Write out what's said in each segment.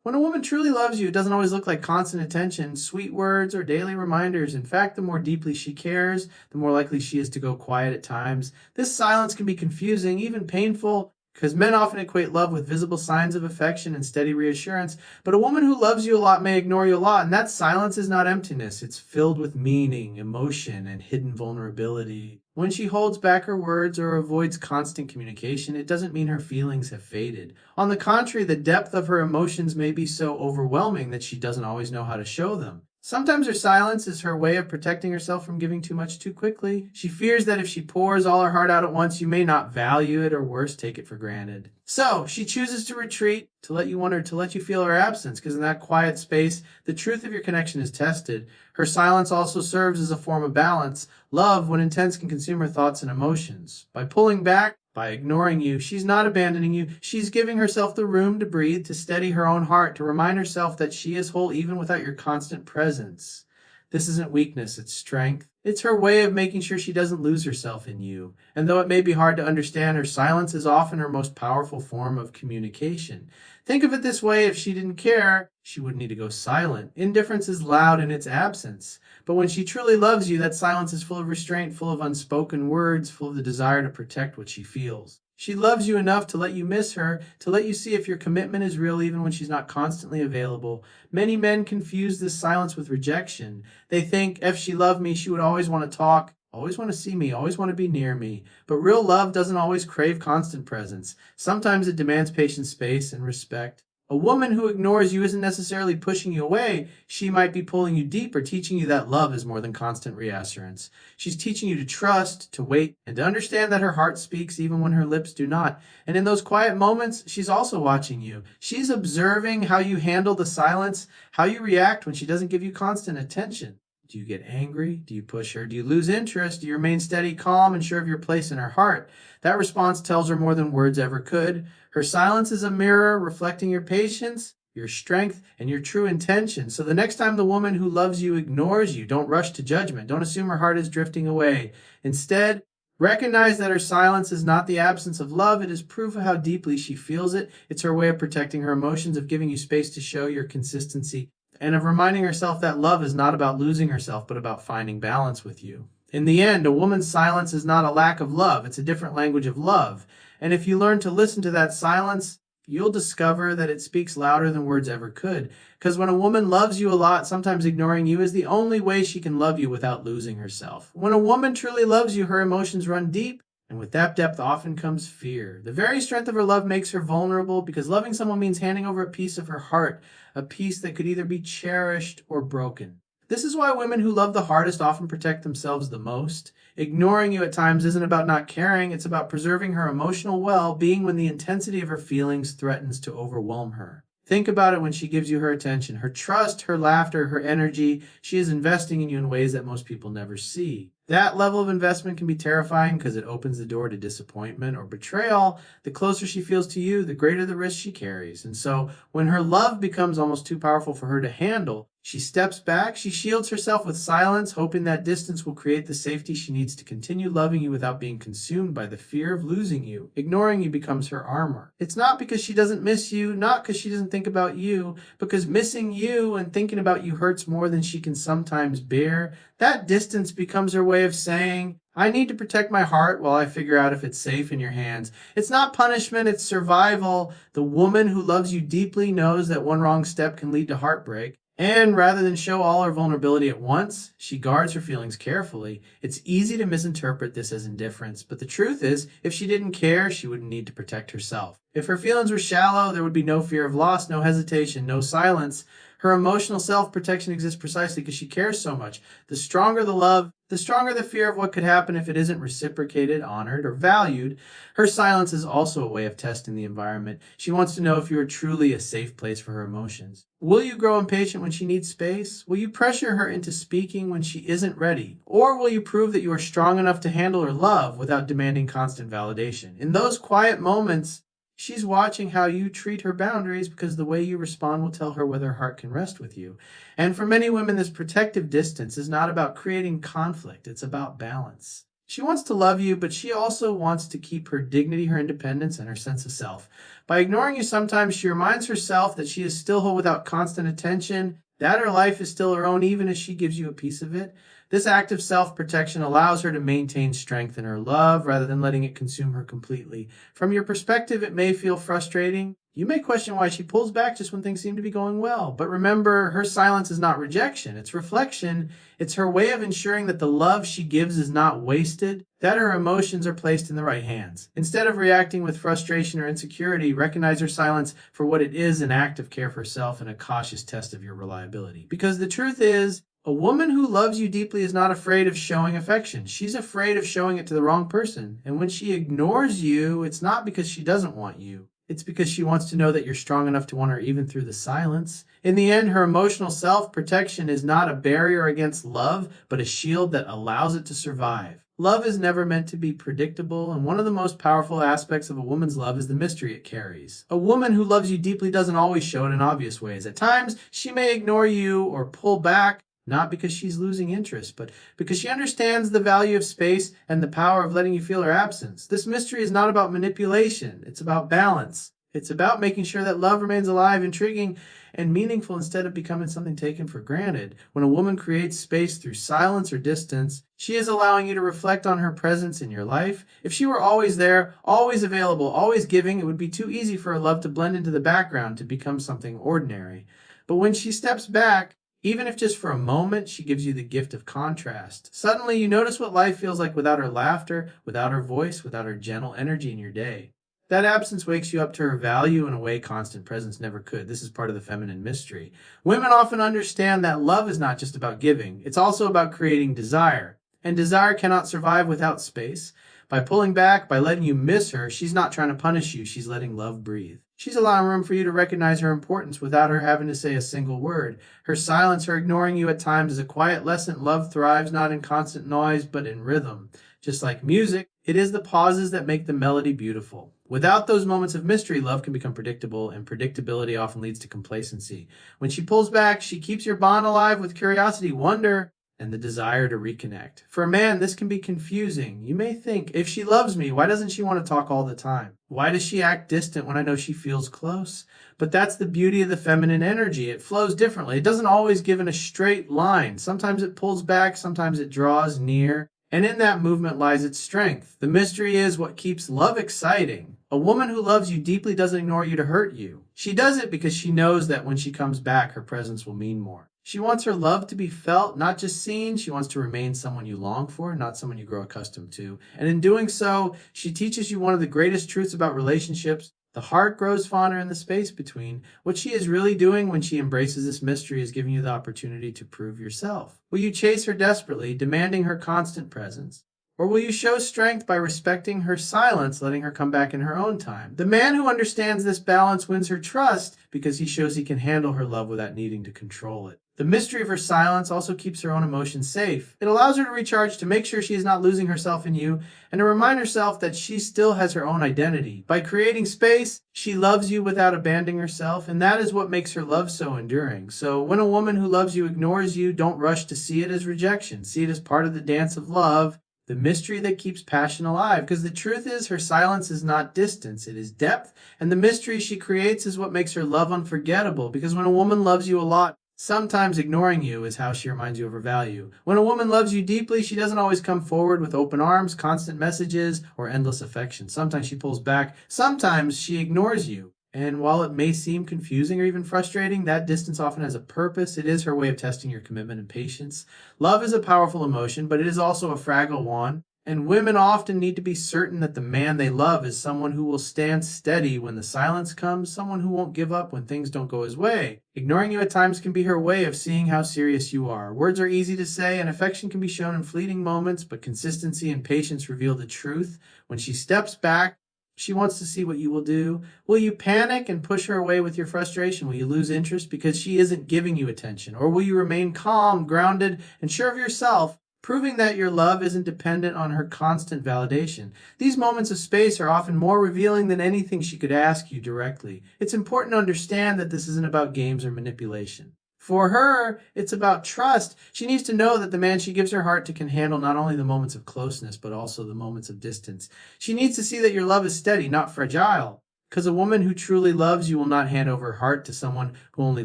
When a woman truly loves you, it doesn't always look like constant attention, sweet words, or daily reminders. In fact, the more deeply she cares, the more likely she is to go quiet at times. This silence can be confusing, even painful, because men often equate love with visible signs of affection and steady reassurance. But a woman who loves you a lot may ignore you a lot, and that silence is not emptiness. It's filled with meaning, emotion, and hidden vulnerability. When she holds back her words or avoids constant communication, it doesn't mean her feelings have faded. On the contrary, the depth of her emotions may be so overwhelming that she doesn't always know how to show them. Sometimes her silence is her way of protecting herself from giving too much too quickly. She fears that if she pours all her heart out at once, you may not value it or worse, take it for granted. So she chooses to retreat, to let you wonder, to let you feel her absence, because in that quiet space, the truth of your connection is tested. Her silence also serves as a form of balance. Love, when intense, can consume her thoughts and emotions. By pulling back, by ignoring you, she's not abandoning you. She's giving herself the room to breathe, to steady her own heart, to remind herself that she is whole even without your constant presence. This isn't weakness, it's strength. It's her way of making sure she doesn't lose herself in you. And though it may be hard to understand, her silence is often her most powerful form of communication. Think of it this way: if she didn't care, she wouldn't need to go silent. Indifference is loud in its absence. But when she truly loves you, that silence is full of restraint, full of unspoken words, full of the desire to protect what she feels. She loves you enough to let you miss her, to let you see if your commitment is real even when she's not constantly available. Many men confuse this silence with rejection. They think if she loved me, she would always want to talk, always want to see me, always want to be near me. But real love doesn't always crave constant presence. Sometimes it demands patient space and respect. A woman who ignores you isn't necessarily pushing you away. She might be pulling you deeper, teaching you that love is more than constant reassurance. She's teaching you to trust, to wait, and to understand that her heart speaks even when her lips do not. And in those quiet moments, she's also watching you. She's observing how you handle the silence, how you react when she doesn't give you constant attention. Do you get angry? Do you push her? Do you lose interest? Do you remain steady, calm, and sure of your place in her heart? That response tells her more than words ever could. Her silence is a mirror reflecting your patience, your strength, and your true intention. So the next time the woman who loves you ignores you, don't rush to judgment. Don't assume her heart is drifting away. Instead, recognize that her silence is not the absence of love. It is proof of how deeply she feels it. It's her way of protecting her emotions, of giving you space to show your consistency, and of reminding herself that love is not about losing herself, but about finding balance with you. In the end, a woman's silence is not a lack of love. It's a different language of love. And if you learn to listen to that silence, you'll discover that it speaks louder than words ever could. Because when a woman loves you a lot, sometimes ignoring you is the only way she can love you without losing herself. When a woman truly loves you, her emotions run deep, and with that depth often comes fear. The very strength of her love makes her vulnerable, because loving someone means handing over a piece of her heart, a piece that could either be cherished or broken. This is why women who love the hardest often protect themselves the most. Ignoring you at times isn't about not caring, it's about preserving her emotional well-being when the intensity of her feelings threatens to overwhelm her. Think about it when she gives you her attention, her trust, her laughter, her energy. She is investing in you in ways that most people never see. That level of investment can be terrifying because it opens the door to disappointment or betrayal. The closer she feels to you, the greater the risk she carries. And so when her love becomes almost too powerful for her to handle, she steps back, she shields herself with silence, hoping that distance will create the safety she needs to continue loving you without being consumed by the fear of losing you. Ignoring you becomes her armor. It's not because she doesn't miss you, not because she doesn't think about you, because missing you and thinking about you hurts more than she can sometimes bear. That distance becomes her way of saying, I need to protect my heart while I figure out if it's safe in your hands. It's not punishment, it's survival. The woman who loves you deeply knows that one wrong step can lead to heartbreak. And rather than show all her vulnerability at once, she guards her feelings carefully. It's easy to misinterpret this as indifference, but the truth is, if she didn't care, she wouldn't need to protect herself. If her feelings were shallow, there would be no fear of loss, no hesitation, no silence. Her emotional self-protection exists precisely because she cares so much. The stronger the love, the stronger the fear of what could happen if it isn't reciprocated, honored, or valued. Her silence is also a way of testing the environment. She wants to know if you are truly a safe place for her emotions. Will you grow impatient when she needs space? Will you pressure her into speaking when she isn't ready? Or will you prove that you are strong enough to handle her love without demanding constant validation? In those quiet moments, she's watching how you treat her boundaries, because the way you respond will tell her whether her heart can rest with you. And for many women, this protective distance is not about creating conflict. It's about balance. She wants to love you, but she also wants to keep her dignity, her independence, and her sense of self. By ignoring you sometimes, she reminds herself that she is still whole without constant attention, that her life is still her own even as she gives you a piece of it. This act of self-protection allows her to maintain strength in her love rather than letting it consume her completely. From your perspective, it may feel frustrating. You may question why she pulls back just when things seem to be going well. But remember, her silence is not rejection, it's reflection. It's her way of ensuring that the love she gives is not wasted, that her emotions are placed in the right hands. Instead of reacting with frustration or insecurity, recognize her silence for what it is, an act of care for herself and a cautious test of your reliability. Because the truth is, a woman who loves you deeply is not afraid of showing affection. She's afraid of showing it to the wrong person. And when she ignores you, it's not because she doesn't want you. It's because she wants to know that you're strong enough to want her even through the silence. In the end, her emotional self-protection is not a barrier against love, but a shield that allows it to survive. Love is never meant to be predictable, and one of the most powerful aspects of a woman's love is the mystery it carries. A woman who loves you deeply doesn't always show it in obvious ways. At times, she may ignore you or pull back, not because she's losing interest, but because she understands the value of space and the power of letting you feel her absence. This mystery is not about manipulation. It's about balance. It's about making sure that love remains alive, intriguing, and meaningful instead of becoming something taken for granted. When a woman creates space through silence or distance, she is allowing you to reflect on her presence in your life. If she were always there, always available, always giving, it would be too easy for her love to blend into the background, to become something ordinary. But when she steps back, even if just for a moment, she gives you the gift of contrast. Suddenly, you notice what life feels like without her laughter, without her voice, without her gentle energy in your day. That absence wakes you up to her value in a way constant presence never could. This is part of the feminine mystery. Women often understand that love is not just about giving. It's also about creating desire. And desire cannot survive without space. By pulling back, by letting you miss her, she's not trying to punish you. She's letting love breathe. She's allowing room for you to recognize her importance without her having to say a single word. Her silence, her ignoring you at times is a quiet lesson. Love thrives not in constant noise, but in rhythm. Just like music, it is the pauses that make the melody beautiful. Without those moments of mystery, love can become predictable, and predictability often leads to complacency. When she pulls back, she keeps your bond alive with curiosity, wonder, and the desire to reconnect. For a man, this can be confusing. You may think, if she loves me, why doesn't she want to talk all the time? Why does she act distant when I know she feels close? But that's the beauty of the feminine energy. It flows differently. It doesn't always give in a straight line. Sometimes it pulls back, sometimes it draws near. And in that movement lies its strength. The mystery is what keeps love exciting. A woman who loves you deeply doesn't ignore you to hurt you. She does it because she knows that when she comes back, her presence will mean more. She wants her love to be felt, not just seen. She wants to remain someone you long for, not someone you grow accustomed to. And in doing so, she teaches you one of the greatest truths about relationships. The heart grows fonder in the space between. What she is really doing when she embraces this mystery is giving you the opportunity to prove yourself. Will you chase her desperately, demanding her constant presence? Or will you show strength by respecting her silence, letting her come back in her own time? The man who understands this balance wins her trust because he shows he can handle her love without needing to control it. The mystery of her silence also keeps her own emotions safe. It allows her to recharge, to make sure she is not losing herself in you, and to remind herself that she still has her own identity. By creating space, she loves you without abandoning herself, and that is what makes her love so enduring. So when a woman who loves you ignores you, don't rush to see it as rejection. See it as part of the dance of love, the mystery that keeps passion alive. Because the truth is, her silence is not distance, it is depth, and the mystery she creates is what makes her love unforgettable. Because when a woman loves you a lot, sometimes ignoring you is how she reminds you of her value. When a woman loves you deeply, she doesn't always come forward with open arms, constant messages, or endless affection. Sometimes she pulls back. Sometimes she ignores you. And while it may seem confusing or even frustrating, that distance often has a purpose. It is her way of testing your commitment and patience. Love is a powerful emotion, but it is also a fragile one. And women often need to be certain that the man they love is someone who will stand steady when the silence comes, someone who won't give up when things don't go his way. Ignoring you at times can be her way of seeing how serious you are. Words are easy to say, and affection can be shown in fleeting moments, but consistency and patience reveal the truth. When she steps back, she wants to see what you will do. Will you panic and push her away with your frustration? Will you lose interest because she isn't giving you attention? Or will you remain calm, grounded, and sure of yourself, proving that your love isn't dependent on her constant validation? These moments of space are often more revealing than anything she could ask you directly. It's important to understand that this isn't about games or manipulation. For her, it's about trust. She needs to know that the man she gives her heart to can handle not only the moments of closeness, but also the moments of distance. She needs to see that your love is steady, not fragile. Because a woman who truly loves you will not hand over her heart to someone who only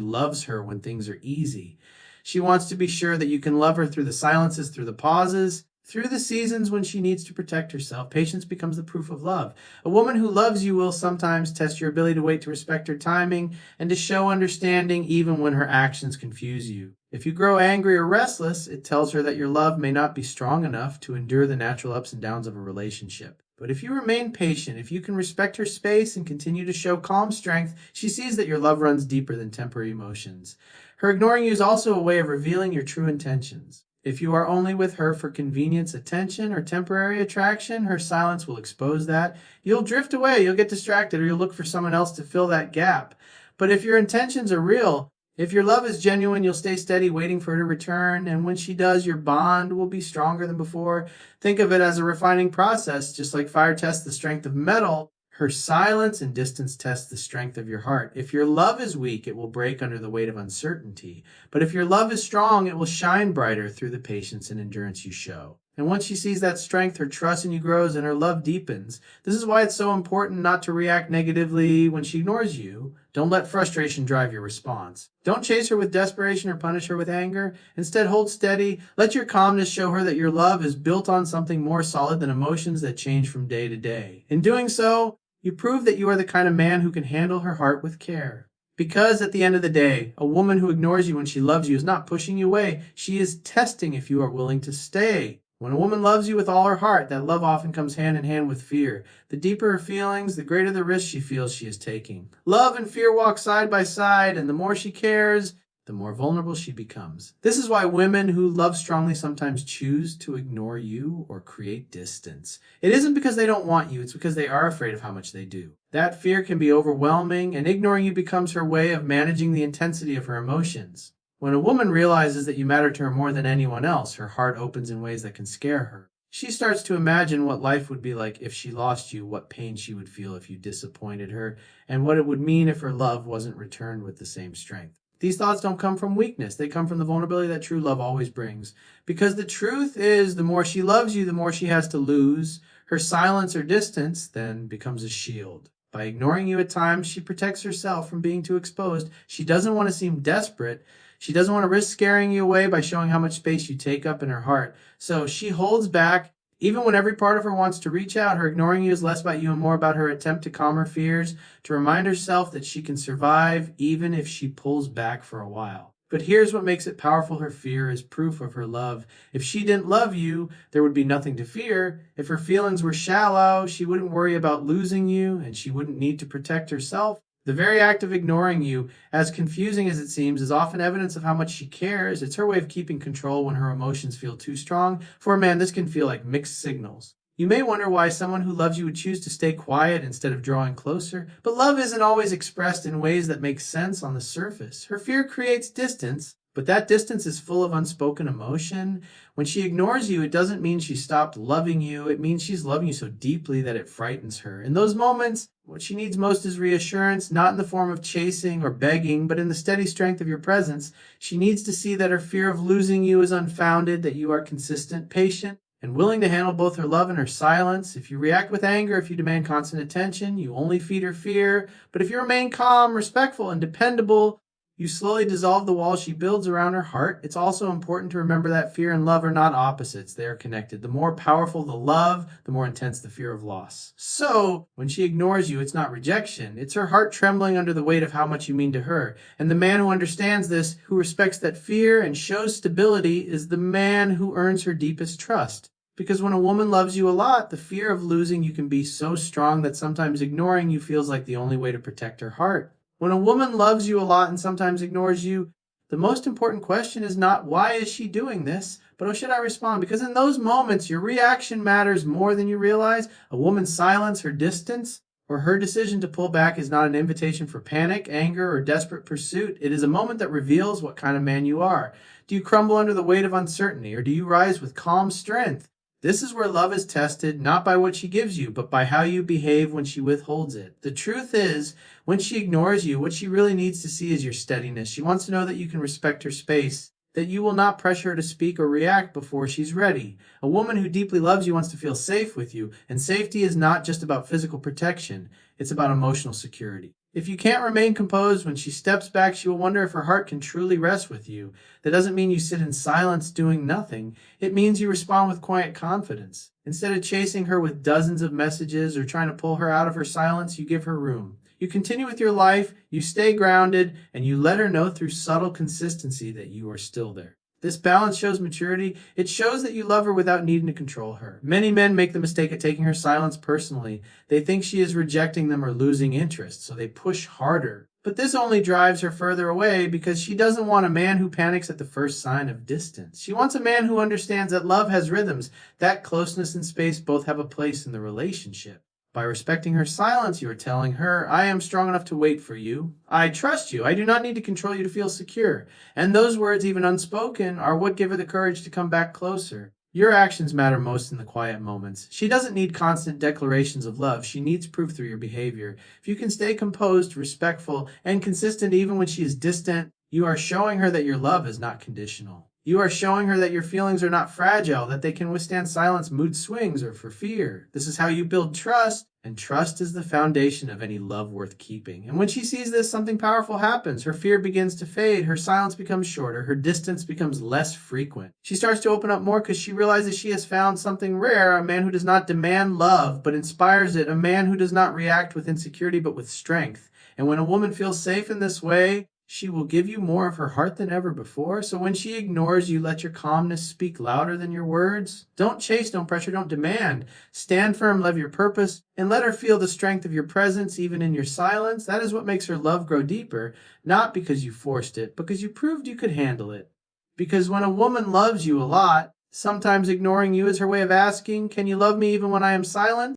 loves her when things are easy. She wants to be sure that you can love her through the silences, through the pauses, through the seasons when she needs to protect herself. Patience becomes the proof of love. A woman who loves you will sometimes test your ability to wait, to respect her timing, and to show understanding even when her actions confuse you. If you grow angry or restless, it tells her that your love may not be strong enough to endure the natural ups and downs of a relationship. But if you remain patient, if you can respect her space and continue to show calm strength, she sees that your love runs deeper than temporary emotions. Her ignoring you is also a way of revealing your true intentions. If you are only with her for convenience, attention, or temporary attraction, her silence will expose that. You'll drift away, you'll get distracted, or you'll look for someone else to fill that gap. But if your intentions are real, if your love is genuine, you'll stay steady waiting for her to return, and when she does, your bond will be stronger than before. Think of it as a refining process, just like fire tests the strength of metal. Her silence and distance test the strength of your heart. If your love is weak, it will break under the weight of uncertainty. But if your love is strong, it will shine brighter through the patience and endurance you show. And once she sees that strength, her trust in you grows and her love deepens. This is why it's so important not to react negatively when she ignores you. Don't let frustration drive your response. Don't chase her with desperation or punish her with anger. Instead, hold steady. Let your calmness show her that your love is built on something more solid than emotions that change from day to day. In doing so, you prove that you are the kind of man who can handle her heart with care. Because at the end of the day, a woman who ignores you when she loves you is not pushing you away. She is testing if you are willing to stay. When a woman loves you with all her heart, that love often comes hand in hand with fear. The deeper her feelings, the greater the risk she feels she is taking. Love and fear walk side by side, and the more she cares, the more vulnerable she becomes. This is why women who love strongly sometimes choose to ignore you or create distance. It isn't because they don't want you, it's because they are afraid of how much they do. That fear can be overwhelming, and ignoring you becomes her way of managing the intensity of her emotions. When a woman realizes that you matter to her more than anyone else, her heart opens in ways that can scare her. She starts to imagine what life would be like if she lost you, what pain she would feel if you disappointed her, and what it would mean if her love wasn't returned with the same strength. These thoughts don't come from weakness. They come from the vulnerability that true love always brings. Because the truth is, the more she loves you, the more she has to lose. Her silence or distance then becomes a shield. By ignoring you at times, she protects herself from being too exposed. She doesn't want to seem desperate. She doesn't want to risk scaring you away by showing how much space you take up in her heart. So she holds back. Even when every part of her wants to reach out, her ignoring you is less about you and more about her attempt to calm her fears, to remind herself that she can survive even if she pulls back for a while. But here's what makes it powerful. Her fear is proof of her love. If she didn't love you, there would be nothing to fear. If her feelings were shallow, she wouldn't worry about losing you, and she wouldn't need to protect herself. The very act of ignoring you, as confusing as it seems, is often evidence of how much she cares. It's her way of keeping control when her emotions feel too strong. For a man, this can feel like mixed signals. You may wonder why someone who loves you would choose to stay quiet instead of drawing closer, but love isn't always expressed in ways that make sense on the surface. Her fear creates distance, but that distance is full of unspoken emotion. When she ignores you, it doesn't mean she stopped loving you. It means she's loving you so deeply that it frightens her. In those moments, what she needs most is reassurance, not in the form of chasing or begging, but in the steady strength of your presence. She needs to see that her fear of losing you is unfounded, that you are consistent, patient, and willing to handle both her love and her silence. If you react with anger, if you demand constant attention, you only feed her fear. But if you remain calm, respectful, and dependable, you slowly dissolve the wall she builds around her heart. It's also important to remember that fear and love are not opposites. They are connected. The more powerful the love, the more intense the fear of loss. So, when she ignores you, it's not rejection. It's her heart trembling under the weight of how much you mean to her. And the man who understands this, who respects that fear and shows stability, is the man who earns her deepest trust. Because when a woman loves you a lot, the fear of losing you can be so strong that sometimes ignoring you feels like the only way to protect her heart. When a woman loves you a lot and sometimes ignores you, the most important question is not why is she doing this, but how should I respond? Because in those moments, your reaction matters more than you realize. A woman's silence, her distance, or her decision to pull back is not an invitation for panic, anger, or desperate pursuit. It is a moment that reveals what kind of man you are. Do you crumble under the weight of uncertainty, or do you rise with calm strength? This is where love is tested, not by what she gives you, but by how you behave when she withholds it. The truth is, when she ignores you, what she really needs to see is your steadiness. She wants to know that you can respect her space, that you will not pressure her to speak or react before she's ready. A woman who deeply loves you wants to feel safe with you, and safety is not just about physical protection, it's about emotional security. If you can't remain composed when she steps back, she will wonder if her heart can truly rest with you. That doesn't mean you sit in silence doing nothing. It means you respond with quiet confidence. Instead of chasing her with dozens of messages or trying to pull her out of her silence, you give her room. You continue with your life, you stay grounded, and you let her know through subtle consistency that you are still there. This balance shows maturity. It shows that you love her without needing to control her. Many men make the mistake of taking her silence personally. They think she is rejecting them or losing interest, so they push harder. But this only drives her further away because she doesn't want a man who panics at the first sign of distance. She wants a man who understands that love has rhythms, that closeness and space both have a place in the relationship. By respecting her silence, you are telling her, I am strong enough to wait for you. I trust you. I do not need to control you to feel secure. And those words, even unspoken, are what give her the courage to come back closer. Your actions matter most in the quiet moments. She doesn't need constant declarations of love. She needs proof through your behavior. If you can stay composed, respectful, and consistent even when she is distant, you are showing her that your love is not conditional. You are showing her that your feelings are not fragile, that they can withstand silence, mood swings, or for fear. This is how you build trust, and trust is the foundation of any love worth keeping. And when she sees this, something powerful happens. Her fear begins to fade, her silence becomes shorter, her distance becomes less frequent. She starts to open up more because she realizes she has found something rare, a man who does not demand love, but inspires it, a man who does not react with insecurity, but with strength. And when a woman feels safe in this way, she will give you more of her heart than ever before. So when she ignores you, let your calmness speak louder than your words. Don't chase, don't pressure, don't demand. Stand firm, love your purpose, and let her feel the strength of your presence even in your silence. That is what makes her love grow deeper, not because you forced it, because you proved you could handle it. Because when a woman loves you a lot, sometimes ignoring you is her way of asking, can you love me even when I am silent?